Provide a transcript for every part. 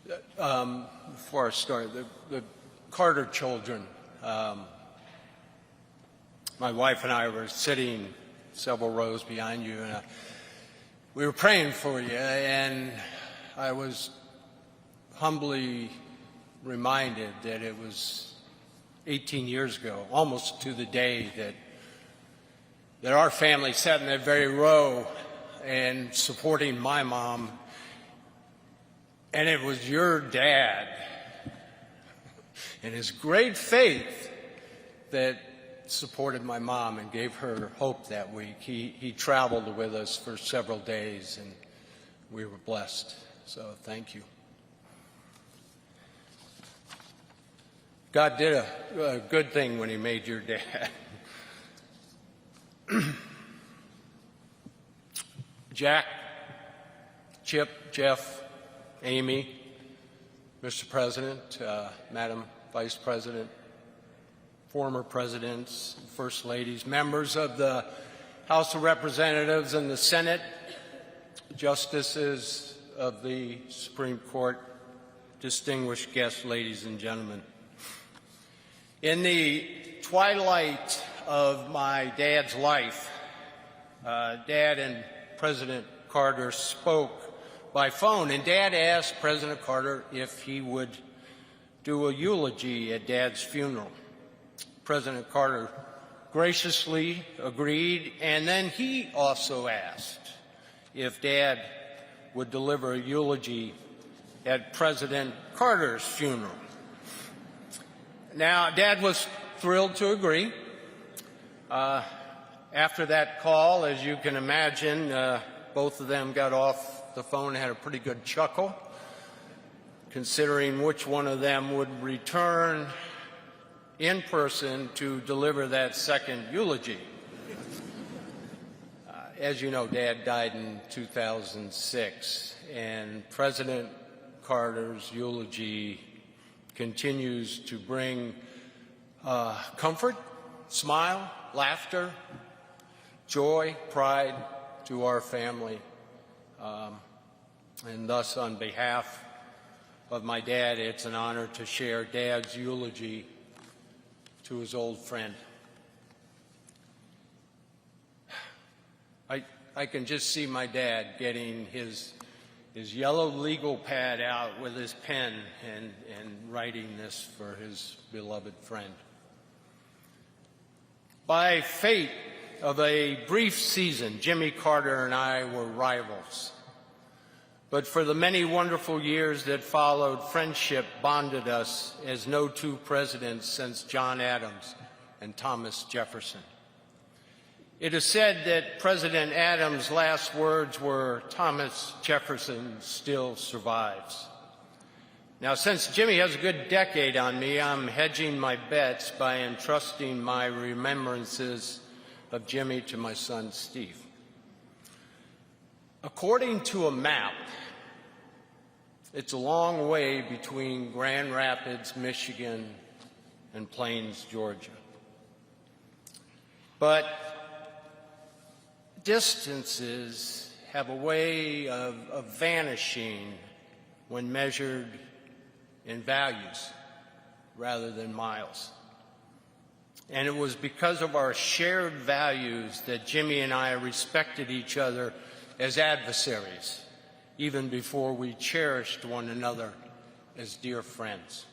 Before I start, the Carter children, my wife and I were sitting several rows behind you, and we were praying for you, and I was humbly reminded that it was 18 years ago, almost to the day, that our family sat in that very row and supporting my mom. And it was your dad and his great faith that supported my mom and gave her hope that week. He traveled with us for several days, and we were blessed. So thank you. God did a good thing when he made your dad. Jack, Chip, Jeff, Amy, Mr. President, Madam Vice President, former presidents, first ladies, members of the House of Representatives and the Senate, justices of the Supreme Court, distinguished guests, ladies and gentlemen. In the twilight of my dad's life, Dad and President Carter spoke by phone, and Dad asked President Carter if he would do a eulogy at Dad's funeral. President Carter graciously agreed, and then he also asked if Dad would deliver a eulogy at President Carter's funeral. Now, Dad was thrilled to agree. After that call, as you can imagine, both of them got off the phone and had a pretty good chuckle, considering which one of them would return in person to deliver that second eulogy. As you know, Dad died in 2006, and President Carter's eulogy continues to bring comfort, smile, laughter, joy, pride to our family. And thus, on behalf of my dad, it's an honor to share Dad's eulogy to his old friend. I can just see my dad getting his yellow legal pad out with his pen and writing this for his beloved friend. By fate of a brief season, Jimmy Carter and I were rivals. But for the many wonderful years that followed, friendship bonded us as no two presidents since John Adams and Thomas Jefferson. It is said that President Adams' last words were, "Thomas Jefferson still survives." Now, since Jimmy has a good decade on me, I'm hedging my bets by entrusting my remembrances of Jimmy to my son, Steve. According to a map, it's a long way between Grand Rapids, Michigan, and Plains, Georgia. But distances have a way of vanishing when measured in values rather than miles. And it was because of our shared values that Jimmy and I respected each other as adversaries, even before we cherished one another as dear friends.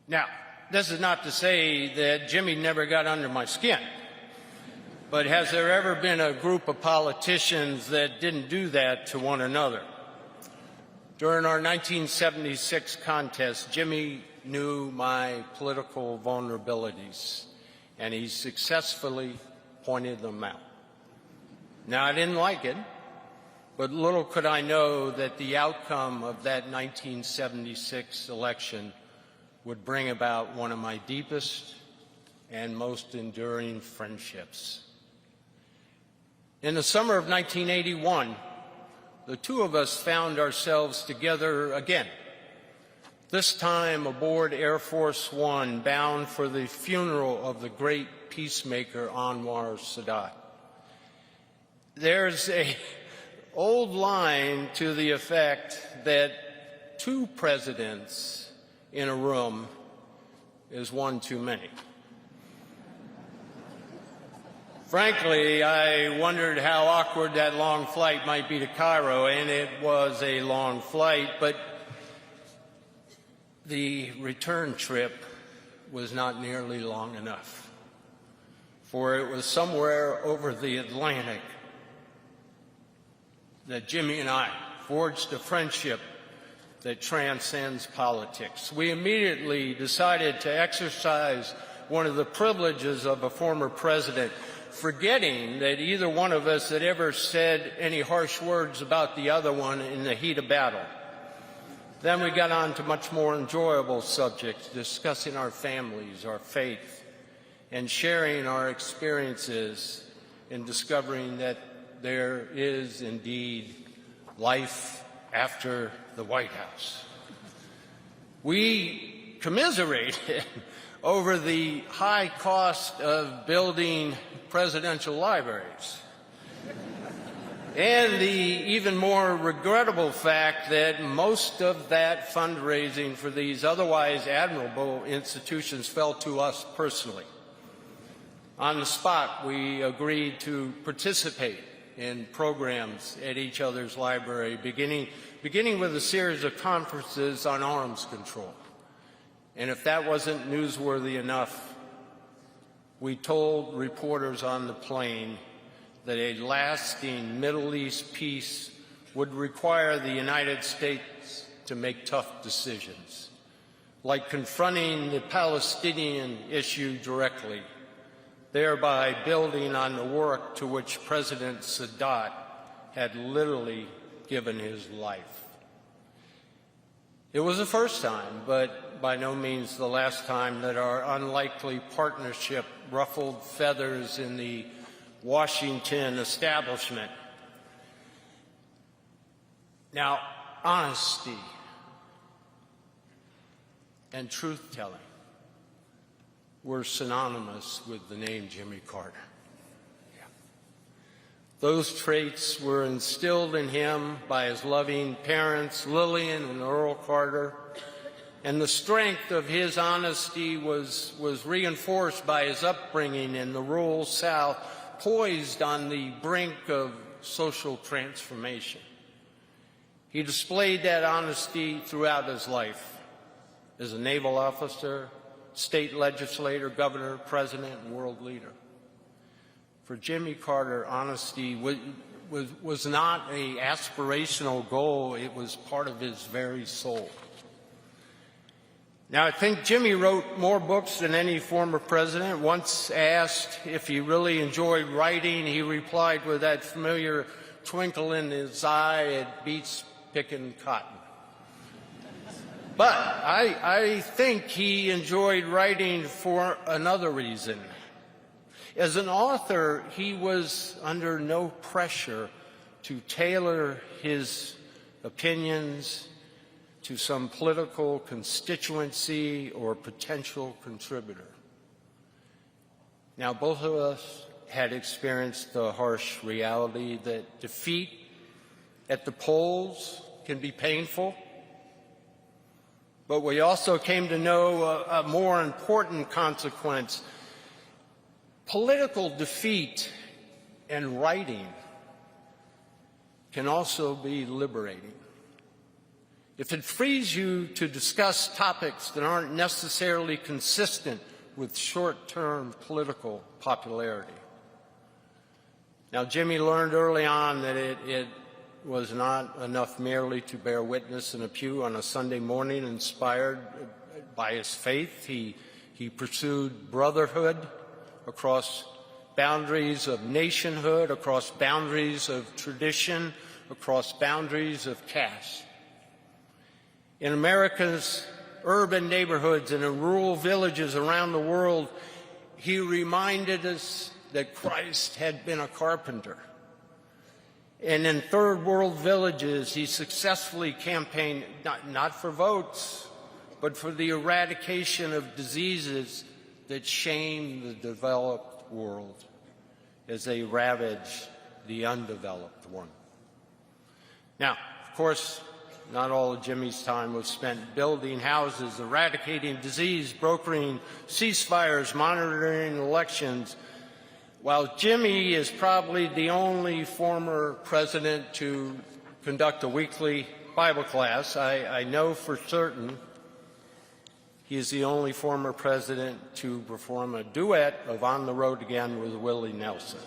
Now, this is not to say that Jimmy never got under my skin, but has there ever been a group of politicians that didn't do that to one another? During our 1976 contest, Jimmy knew my political vulnerabilities, and he successfully pointed them out. Now, I didn't like it, but little could I know that the outcome of that 1976 election would bring about one of my deepest and most enduring friendships. In the summer of 1981, the two of us found ourselves together again, this time aboard Air Force One, bound for the funeral of the great peacemaker Anwar Sadat. There's an old line to the effect that two presidents in a room is one too many. Frankly, I wondered how awkward that long flight might be to Cairo, and it was a long flight, but the return trip was not nearly long enough, for it was somewhere over the Atlantic that Jimmy and I forged a friendship that transcends politics. We immediately decided to exercise one of the privileges of a former president, forgetting that either one of us had ever said any harsh words about the other one in the heat of battle. Then we got on to much more enjoyable subjects, discussing our families, our faith, and sharing our experiences in discovering that there is indeed life after the White House. We commiserated over the high cost of building presidential libraries and the even more regrettable fact that most of that fundraising for these otherwise admirable institutions fell to us personally. On the spot, we agreed to participate in programs at each other's library, beginning with a series of conferences on arms control. And if that wasn't newsworthy enough, we told reporters on the plane that a lasting Middle East peace would require the United States to make tough decisions, like confronting the Palestinian issue directly, thereby building on the work to which President Sadat had literally given his life. It was the first time, but by no means the last time, that our unlikely partnership ruffled feathers in the Washington establishment. Now, honesty and truth-telling were synonymous with the name Jimmy Carter. Those traits were instilled in him by his loving parents, Lillian and Earl Carter, and the strength of his honesty was reinforced by his upbringing in the rural South, poised on the brink of social transformation. He displayed that honesty throughout his life as a naval officer, state legislator, governor, president, and world leader. For Jimmy Carter, honesty was not an aspirational goal. It was part of his very soul. Now, I think Jimmy wrote more books than any former president. Once asked if he really enjoyed writing, he replied with that familiar twinkle in his eye, "It beats picking cotton." But I think he enjoyed writing for another reason. As an author, he was under no pressure to tailor his opinions to some political constituency or potential contributor. Now, both of us had experienced the harsh reality that defeat at the polls can be painful, but we also came to know a more important consequence. Political defeat and writing can also be liberating. If it frees you to discuss topics that aren't necessarily consistent with short-term political popularity. Now, Jimmy learned early on that it was not enough merely to bear witness in a pew on a Sunday morning. Inspired by his faith, he pursued brotherhood across boundaries of nationhood, across boundaries of tradition, across boundaries of caste. In America's urban neighborhoods and in rural villages around the world, he reminded us that Christ had been a carpenter. And in third world villages, he successfully campaigned not for votes, but for the eradication of diseases that shame the developed world as they ravage the undeveloped one. Now, of course, not all of Jimmy's time was spent building houses, eradicating disease, brokering ceasefires, monitoring elections. While Jimmy is probably the only former president to conduct a weekly Bible class, I know for certain he is the only former president to perform a duet of On the Road Again with Willie Nelson.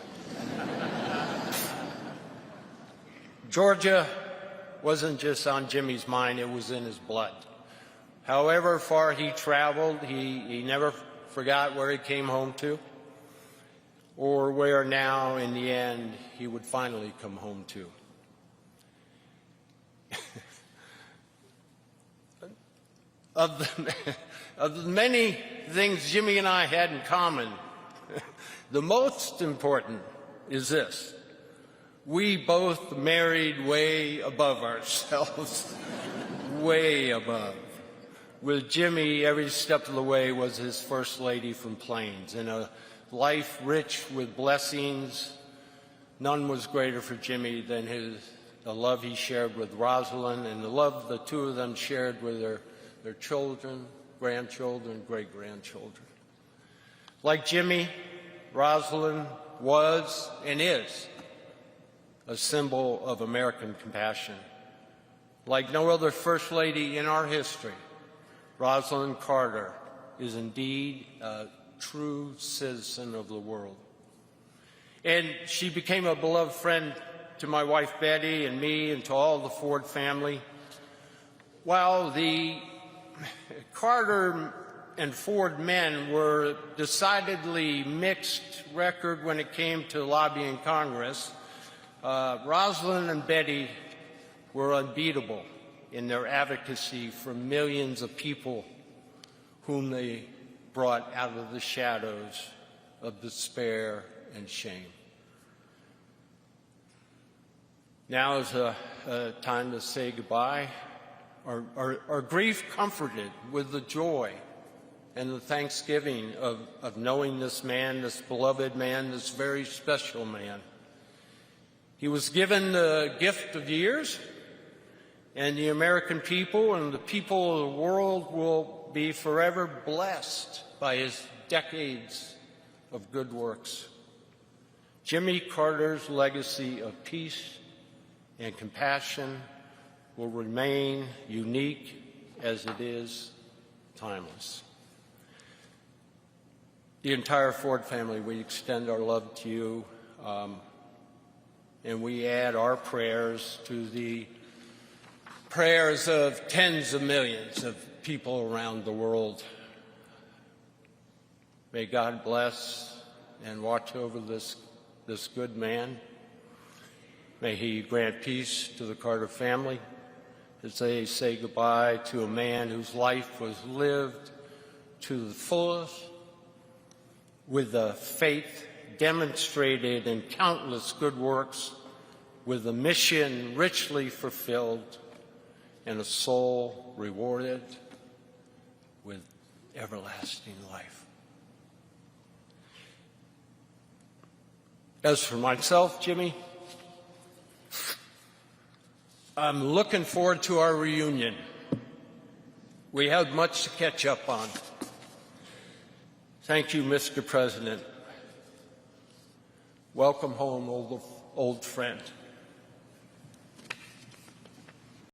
Georgia wasn't just on Jimmy's mind, it was in his blood. However far he traveled, he never forgot where he came home to, or where now, in the end, he would finally come home to. Of the many things Jimmy and I had in common, the most important is this. We both married way above ourselves, way above. With Jimmy, every step of the way was his first lady from Plains. In a life rich with blessings, none was greater for Jimmy than the love he shared with Rosalind and the love the two of them shared with their children, grandchildren, great-grandchildren. Like Jimmy, Rosalind was and is a symbol of American compassion. Like no other First Lady in our history, Rosalind Carter is indeed a true citizen of the world. And she became a beloved friend to my wife Betty and me and to all the Ford family. While the Carter and Ford men were decidedly mixed record when it came to lobbying Congress, Rosalind and Betty were unbeatable in their advocacy for millions of people whom they brought out of the shadows of despair and shame. Now is a time to say goodbye. Our grief comforted with the joy and the thanksgiving of knowing this man, this beloved man, this very special man. He was given the gift of years, and the American people and the people of the world will be forever blessed by his decades of good works. Jimmy Carter's legacy of peace and compassion will remain unique as it is timeless. The entire Ford family, we extend our love to you, and we add our prayers to the prayers of tens of millions of people around the world. May God bless and watch over this good man. May he grant peace to the Carter family as they say goodbye to a man whose life was lived to the fullest, with the faith demonstrated in countless good works, with a mission richly fulfilled, and a soul rewarded with everlasting life. As for myself, Jimmy, I'm looking forward to our reunion. We have much to catch up on. Thank you, Mr. President. Welcome home, old friend.